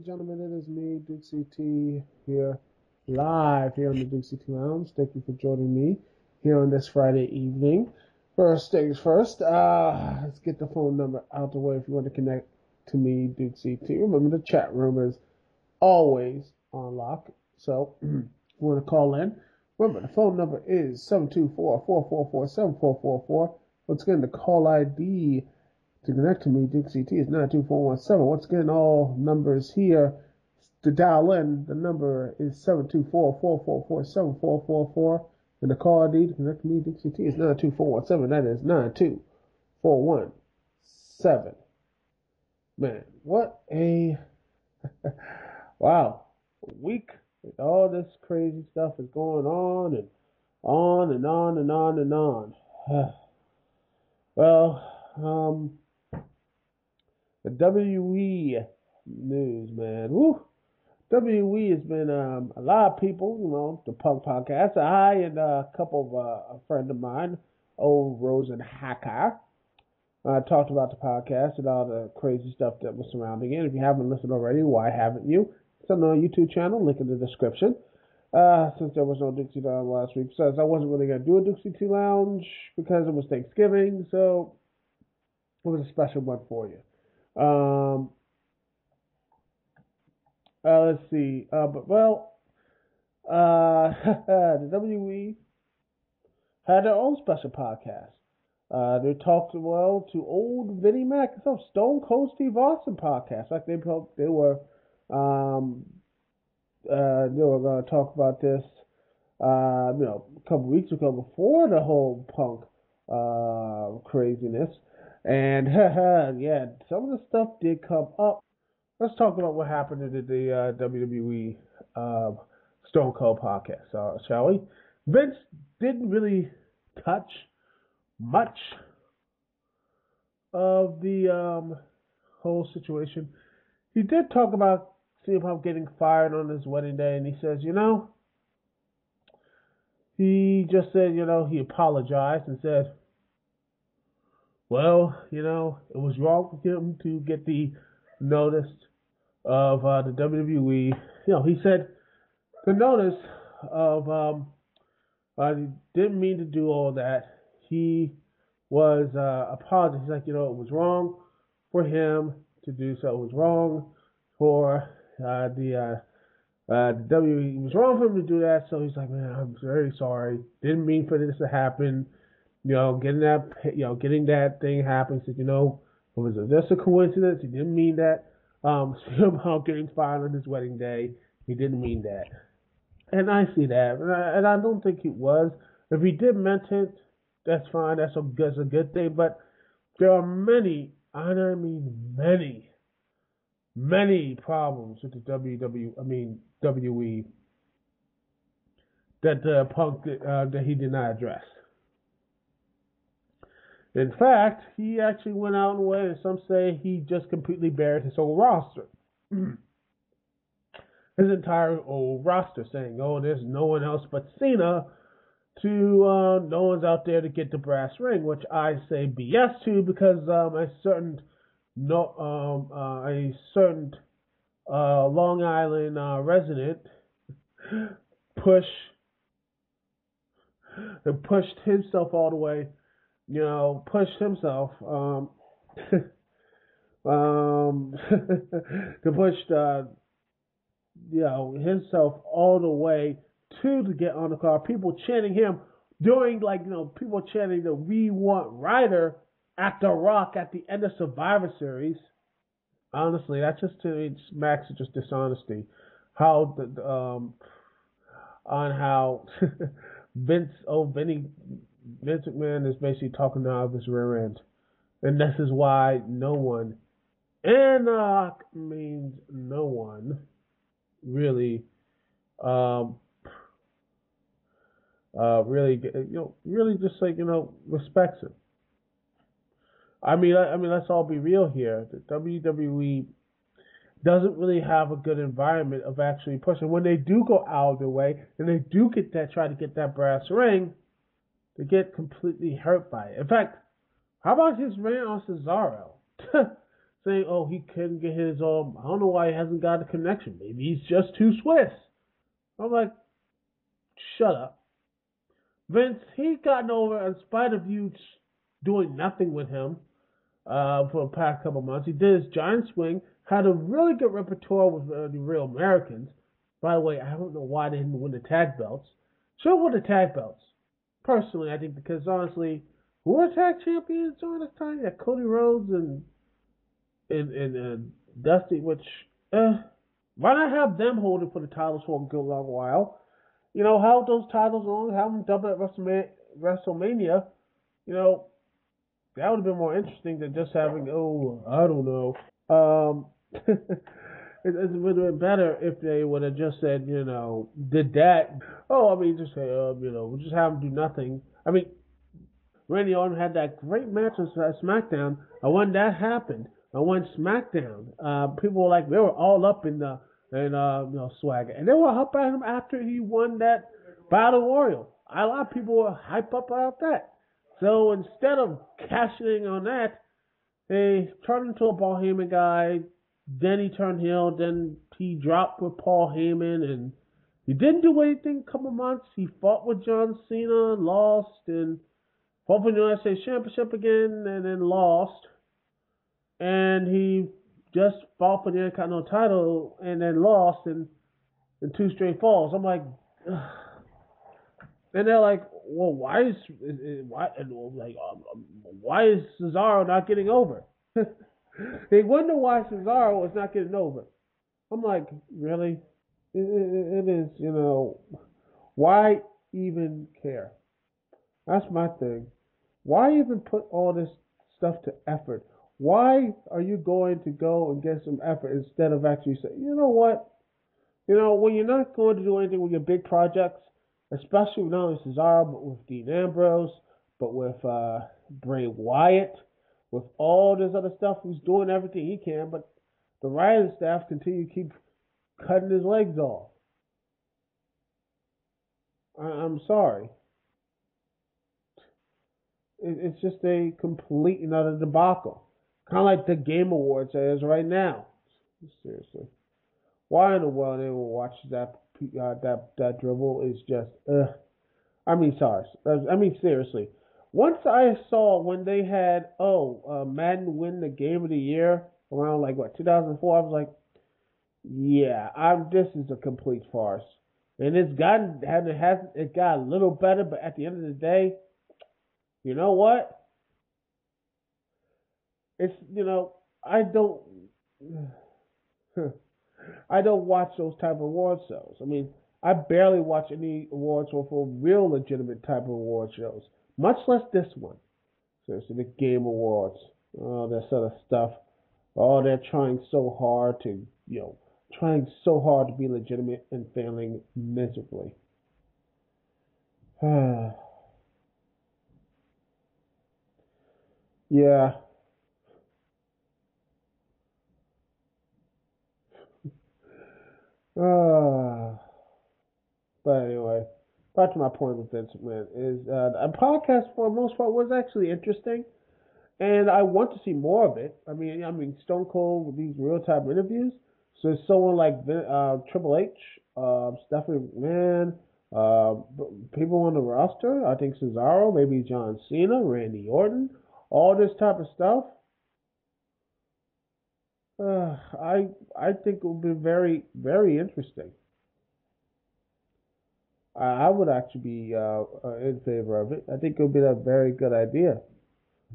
and gentlemen, it is me, Dukect here, live here on the Dukect Lounge. Thank you for joining me here on this Friday evening. First things first, let's get the phone number out the way if you want to connect to me, Dukect. Remember, the chat room is always on lock, so if you want to call in, remember, the phone number is 724-444-7444. Once again, the call ID to connect to me, Dukect, is 92417. Once again, all numbers here to dial in, the number is 724-444-7444. And the call ID to connect to me, Dukect, is 92417. That is 92417. Man, what a wow week. All this crazy stuff is going on and on and on and on and on. Well, the WWE news, man. Woo. WWE has been a lot of people, the Punk Podcast. I and a couple of a friend of mine, old Rosen Hacker, talked about the podcast and all the crazy stuff that was surrounding it. If you haven't listened already, why haven't you? It's on our YouTube channel, link in the description. Since there was no Dukect Lounge last week, besides I wasn't really going to do a Dukect Lounge because it was Thanksgiving, so it was a special one for you. Let's see. The WWE had their own special podcast. They talked to old Vinnie Mac, Stone Cold Steve Austin podcast. Like they were going to talk about this, a couple weeks ago before the whole Punk craziness. And yeah, some of the stuff did come up. Let's talk about what happened in the WWE Stone Cold podcast, shall we? Vince didn't really touch much of the whole situation. He did talk about CM Punk getting fired on his wedding day, and he says, he just said, he apologized and said, well, it was wrong for him to get the notice of the WWE. He said the notice of he didn't mean to do all that. He was apologizing. He's like, it was wrong for him to do so. It was wrong for the WWE. It was wrong for him to do that. So he's like, man, I'm very sorry. Didn't mean for this to happen. Getting that thing happen. He said, it was just a coincidence. He didn't mean that. CM Punk getting fired on his wedding day. He didn't mean that. And I see that. And I don't think it was. If he did mention it, that's fine. That's a good thing. But there are many, and I mean many problems with the WWE that Punk that he did not address. In fact, he actually went out in a way, and some say he just completely buried his whole roster. His entire old roster, saying, there's no one else but Cena no one's out there to get the brass ring, which I say BS to, because a certain Long Island resident pushed himself all the way. Pushed himself to push himself all the way to get on the card. People chanting him during people chanting the "We Want Ryder" at The Rock at the end of Survivor Series. Honestly, that's just smacks of just dishonesty. How on how Vince McMahon is basically talking out of his rear end. And this is why no one, and means no one, really, really just respects him. I mean, let's all be real here. The WWE doesn't really have a good environment of actually pushing. When they do go out of their way, and they do try to get that brass ring, they get completely hurt by it. In fact, how about his rant on Cesaro? saying, "Oh, he couldn't get his I don't know why he hasn't got a connection. Maybe he's just too Swiss." I'm like, shut up, Vince. He's gotten over in spite of you doing nothing with him for the past couple months. He did his giant swing, had a really good repertoire with the Real Americans. By the way, I don't know why they didn't win the tag belts. Should win the tag belts. Personally, I think because honestly, who were tag champions during this time? Yeah, Cody Rhodes and Dusty. Which, why not have them hold it for the titles for a good long while? You know, have those titles on, have them double at WrestleMania. You know, that would have been more interesting than just having, oh, I don't know. It would have been better if they would have just said, did that. Oh, I mean, just say, we'll just have them do nothing. I mean, Randy Orton had that great match on SmackDown, and when that happened, and when SmackDown, people were like, they were all up in swagger, and they were up at him after he won that Battle Royal. A lot of people were hype up about that. So instead of cashing in on that, they turned into a Paul Heyman guy. Then he turned heel. Then he dropped with Paul Heyman, and he didn't do anything. A couple months, he fought with John Cena, lost, and fought for the United States Championship again, and then lost. And he just fought for the Intercontinental title, and then lost in two straight falls. I'm like, ugh. And they're like, well, why is Cesaro not getting over? They wonder why Cesaro is not getting over. I'm like, really? It is, why even care? That's my thing. Why even put all this stuff to effort? Why are you going to go and get some effort instead of actually saying, you know what? When you're not going to do anything with your big projects, especially not only Cesaro, but with Dean Ambrose, but with Bray Wyatt, with all this other stuff, he's doing everything he can, but the writing staff continue to keep cutting his legs off. I'm sorry. It's just a complete and utter debacle. Kind of like the Game Awards is right now. Seriously. Why in the world they will watch that dribble is just, I mean, sorry. I mean, seriously. Once I saw when they had Madden win the Game of the Year around 2004, I was like, yeah, this is a complete farce. And it got a little better, but at the end of the day, you know what? It's I don't I don't watch those type of award shows. I mean, I barely watch any awards for real legitimate type of award shows, much less this one. Seriously, the Game Awards, all that sort of stuff. Oh, they're trying so hard to be legitimate and failing miserably. Yeah. Uh, but anyway, back to my point with Vince McMahon is a podcast for the most part was actually interesting, and I want to see more of it. I mean, Stone Cold with these real time interviews. So someone like Triple H, Stephanie McMahon, uh, people on the roster. I think Cesaro, maybe John Cena, Randy Orton, all this type of stuff. I think it will be very very interesting. I would actually be in favor of it. I think it would be a very good idea.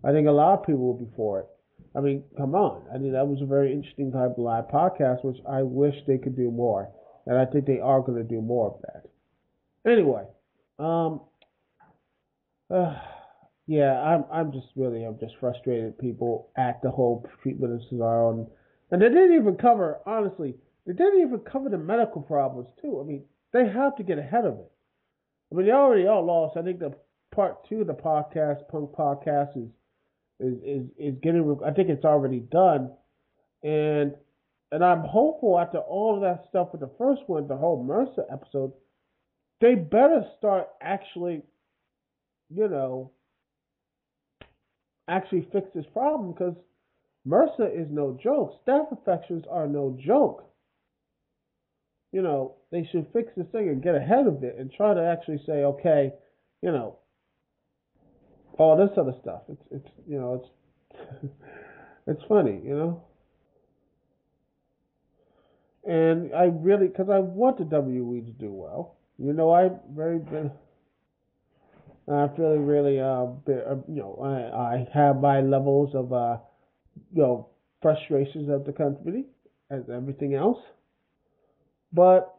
I think a lot of people will be for it. I mean, come on. I mean, that was a very interesting type of live podcast, which I wish they could do more. And I think they are going to do more of that. Anyway, um, uh, yeah, I'm just frustrated people at the whole treatment of Cesaro, and they didn't even cover honestly, they didn't even cover the medical problems too. I mean, they have to get ahead of it. I mean, they already all lost. I think the part two of the podcast, Punk Podcast, is getting. I think it's already done, and I'm hopeful after all of that stuff with the first one, the whole Mercer episode, they better start actually, you know, actually fix this problem because MRSA is no joke. Staph infections are no joke. They should fix this thing and get ahead of it and try to actually say, okay, you know, all this other stuff. It's it's funny. And I really, because I want the WWE to do well. I really, really, I have my levels of, frustrations of the company as everything else. But,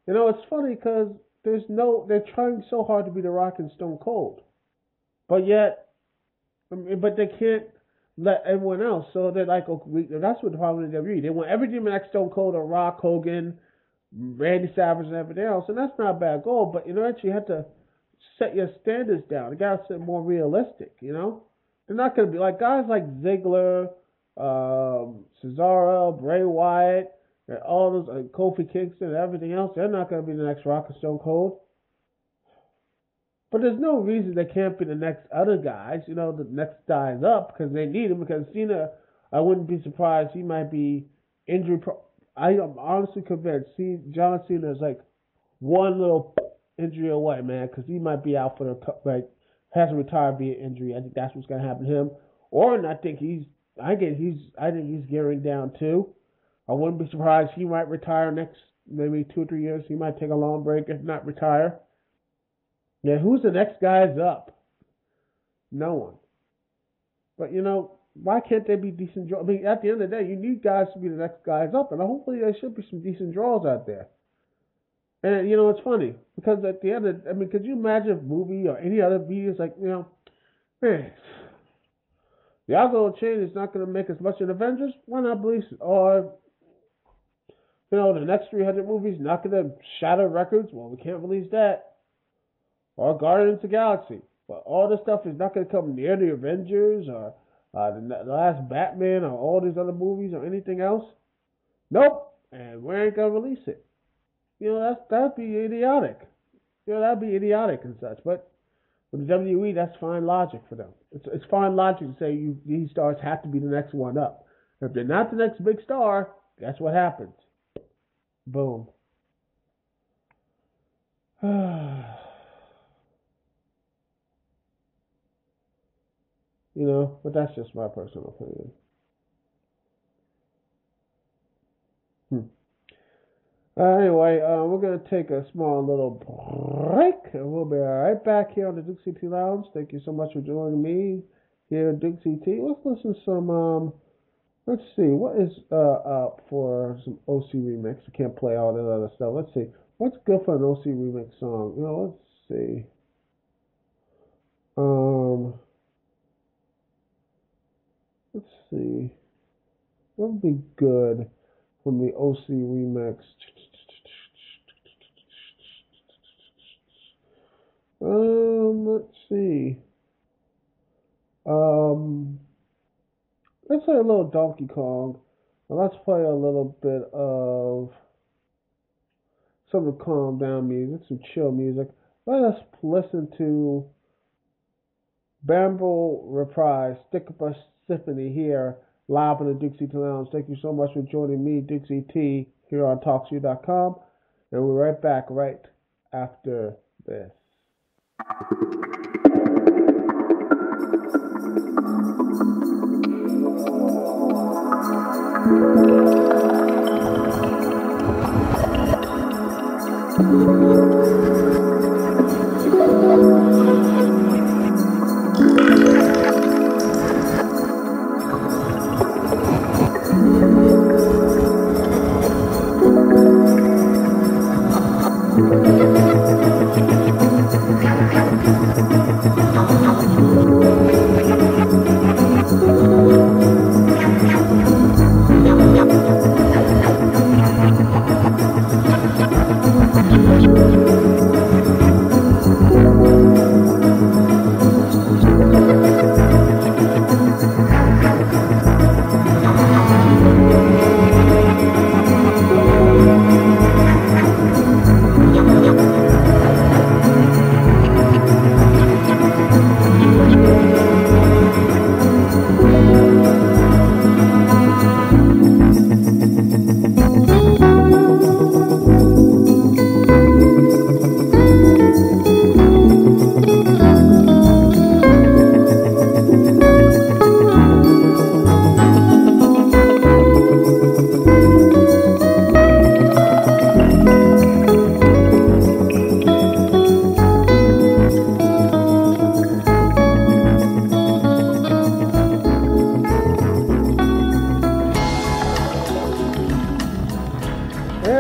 it's funny because they're trying so hard to be The Rock and Stone Cold. But yet, but they can't let everyone else. So they're like, okay, that's what the problem with WWE. They want everything like Stone Cold or Rock, Hogan, Randy Savage, and everything else. And that's not a bad goal. But, you have to set your standards down. You got to set more realistic, They're not going to be like guys like Ziggler, Cesaro, Bray Wyatt, and all those, Kofi Kingston and everything else. They're not going to be the next Rock or Stone Cold. But there's no reason they can't be the next other guys, the next guys up, because they need him. Because Cena, I wouldn't be surprised he might be injury. I am honestly convinced. John Cena is like one little injury away, man, because he might be out for has to retire via injury. I think that's what's going to happen to him. Orton, I think he's gearing down too. I wouldn't be surprised he might retire next maybe 2 or 3 years. He might take a long break, if not retire. Yeah, who's the next guys up? No one. But why can't they be decent draws? I mean, at the end of the day, you need guys to be the next guys up, and hopefully there should be some decent draws out there. And it's funny because at the end of, could you imagine a movie or any other videos like man, the alcohol chain is not going to make as much in Avengers? Why not release it? Or the next 300 movies not going to shatter records? Well, we can't release that. Or Guardians of the Galaxy. But all this stuff is not going to come near the Avengers or the last Batman or all these other movies or anything else. Nope. And we ain't going to release it. That'd be idiotic. That'd be idiotic and such. But with the WWE, that's fine logic for them. It's fine logic to say these stars have to be the next one up. If they're not the next big star, guess what happens? Boom. But that's just my personal opinion. Anyway, we're going to take a small little break, and we'll be right back here on the Dukect Lounge. Thank you so much for joining me here at Dukect. Let's listen to some, let's see, what is up for some OC remix? I can't play all that other stuff. Let's see, what's good for an OC remix song? Let's see. Let's see. What would be good from the OC remix? Let's see. Let's play a little Donkey Kong. And let's play a little bit of some calm down music, some chill music. Let us listen to Bamble Reprise, Stick Up a Symphony here, live on the Dukect Lounge. Thank you so much for joining me, Dukect, here on TalkShoe.com. And we're right back right after this.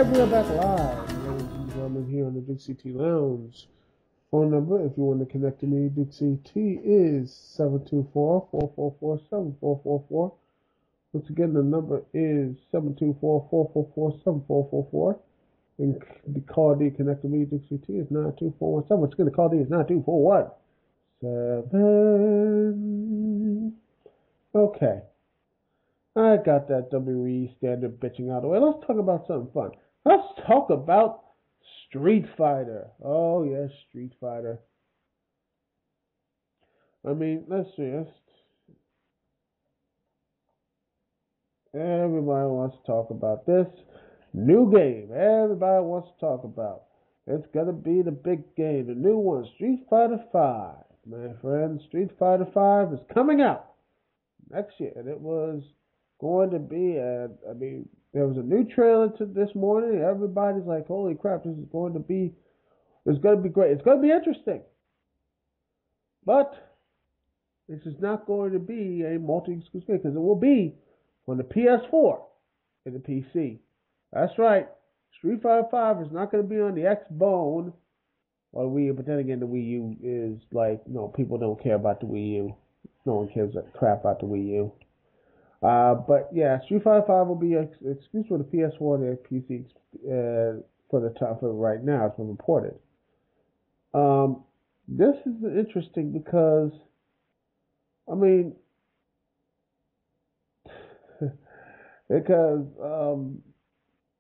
Alright, we are back live, ladies and gentlemen, here on the Dukect Lounge. Phone number, if you want to connect to me, Dukect, is 724-444-7444. Once again, the number is 724-444-7444. And the call D connect to me, Dukect, is 92417. Once again, the call D is 92417. Okay. I got that WWE standard bitching out of the way. Let's talk about something fun. Let's talk about Street Fighter. Oh, yes, Street Fighter. I mean, let's see. Everybody wants to talk about this new game. Everybody wants to talk about. It's going to be the big game, the new one, Street Fighter V. My friend, Street Fighter V is coming out next year, and it was going to be, there was a new trailer to this morning. Everybody's like, holy crap, it's going to be great. It's going to be interesting. But this is not going to be a multi-exclusive game because it will be on the PS4 and the PC. That's right. Street Fighter V is not going to be on the Xbone or Wii U, but then again, the Wii U is like, people don't care about the Wii U. No one cares crap about the Wii U. But yeah, Street Fighter V will be exclusive for the PS4 and the PC for right now. It's been reported. This is interesting because,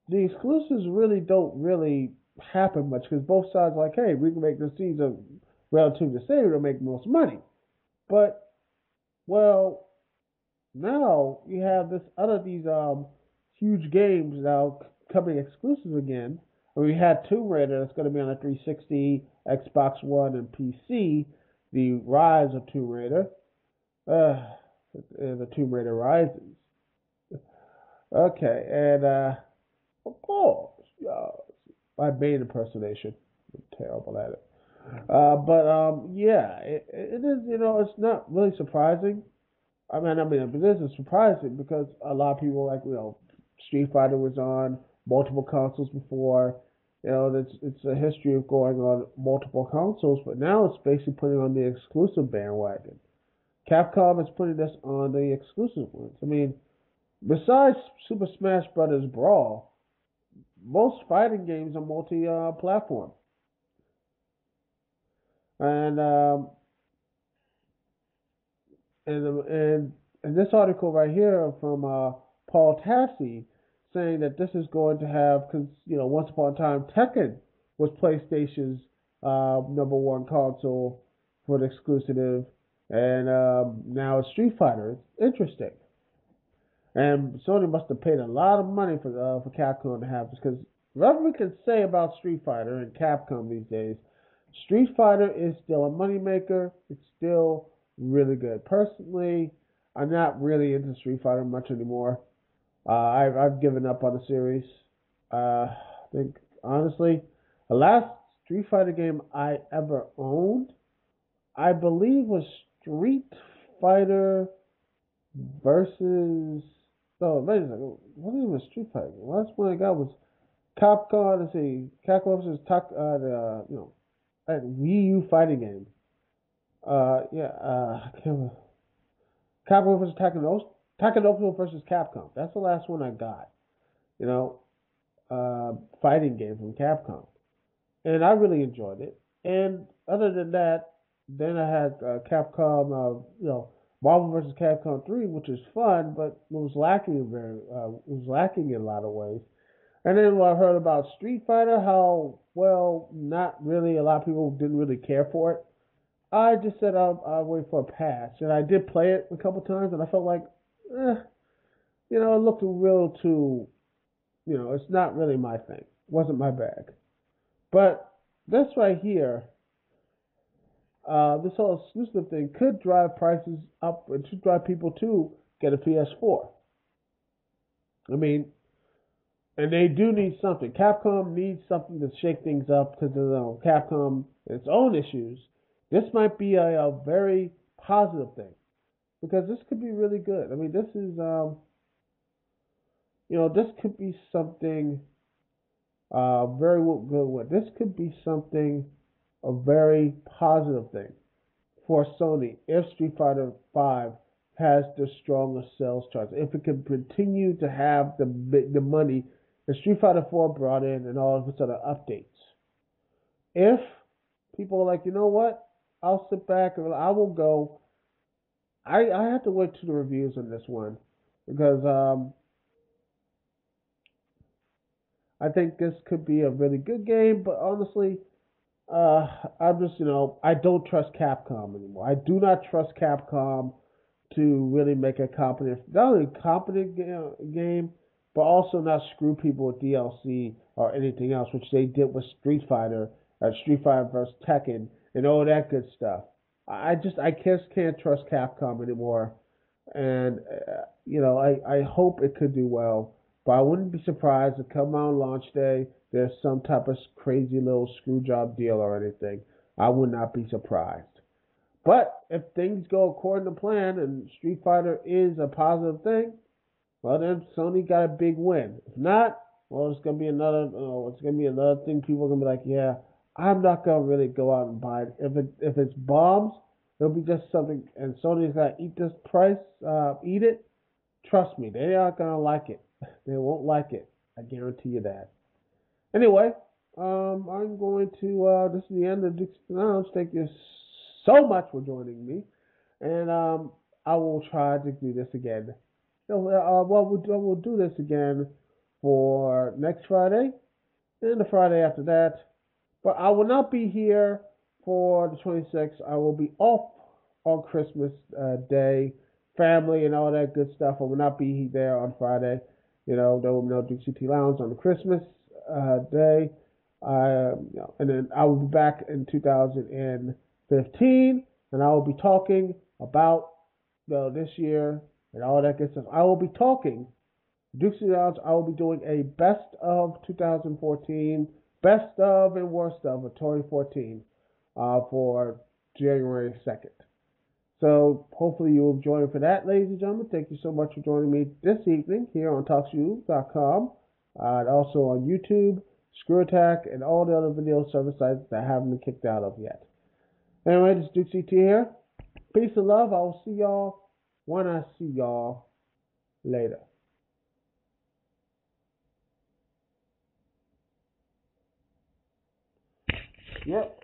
the exclusives don't really happen much because both sides are like, hey, we can make the season relatively the same to make most money. But, well, now you have these huge games now coming exclusive again. We had Tomb Raider that's going to be on the 360, Xbox One, and PC. The Rise of Tomb Raider, the Tomb Raider Rises. Okay, and of course, my Bane impersonation. I'm terrible at it. Yeah, it is. It's not really surprising. This is surprising because a lot of people Street Fighter was on multiple consoles before. It's a history of going on multiple consoles, but now it's basically putting on the exclusive bandwagon. Capcom is putting this on the exclusive ones. Besides Super Smash Bros. Brawl, most fighting games are multi-platform. And this article right here from Paul Tassi saying that this is going to have, because once upon a time Tekken was PlayStation's number one console for the exclusive, and now it's Street Fighter. It's interesting, and Sony must have paid a lot of money for Capcom to have this, because whatever we can say about Street Fighter and Capcom these days, Street Fighter is still a moneymaker. It's still really good. Personally, I'm not really into Street Fighter much anymore. I've given up on the series. I think, honestly, the last Street Fighter game I ever owned, I believe, was Street Fighter versus... Oh, wait a second. What was Street Fighter? The last one I got was Capcom. Let's see. Capcom versus that Wii U fighting game. I can't remember. Capcom versus Takenoko versus Capcom. That's the last one I got. Fighting game from Capcom, and I really enjoyed it. And other than that, then I had Capcom, Marvel versus Capcom 3, which is fun, but it was lacking in a lot of ways. And then when I heard about Street Fighter, how not really a lot of people didn't really care for it. I just said I'll wait for a pass, and I did play it a couple times, and I felt like, it looked real too, it's not really my thing. It wasn't my bag. But this right here, this whole exclusive thing could drive prices up. It should drive people to get a PS4. And they do need something. Capcom needs something to shake things up because of Capcom, its own issues. This might be a very positive thing because this could be really good. This is, this could be something Very good one. This could be something, a very positive thing for Sony if Street Fighter V has the strongest sales charts. If it can continue to have the money that Street Fighter 4 brought in and all of its other updates. If people are like, you know what, I'll sit back and I will go. I have to wait to the reviews on this one because I think this could be a really good game, but honestly, I'm just, I don't trust Capcom anymore. I do not trust Capcom to really make a competent, not only competent game, but also not screw people with DLC or anything else, which they did with Street Fighter vs. Tekken, and all that good stuff. I just can't trust Capcom anymore, and I hope it could do well, but I wouldn't be surprised if come out on launch day there's some type of crazy little screw job deal or anything. I would not be surprised. But if things go according to plan and Street Fighter is a positive thing, well then Sony got a big win. If not, well it's gonna be another thing. People are gonna be like, yeah, I'm not gonna really go out and buy it. If it's bombs, it'll be just something, and Sony's gotta eat this price, eat it. Trust me, they aren't gonna like it. They won't like it. I guarantee you that. Anyway, I'm going to. This is the end of Dukect Lounge. Thank you so much for joining me, and I will try to do this again. We'll do this again for next Friday and the Friday after that. But I will not be here for the 26th. I will be off on Christmas Day, family and all that good stuff. I will not be there on Friday. There will be no Dukect Lounge on the Christmas Day. And then I will be back in 2015, and I will be talking about this year and all that good stuff. I will be talking Dukect Lounge. I will be doing a best of 2014, best of and worst of 2014 for January 2nd. So hopefully you will join for that, ladies and gentlemen. Thank you so much for joining me this evening here on TalkShoe.com, and also on YouTube, Screw Attack, and all the other video service sites that I haven't been kicked out of yet. Anyway, this is Dukect here. Peace and love. I will see y'all when I see y'all later. Yep.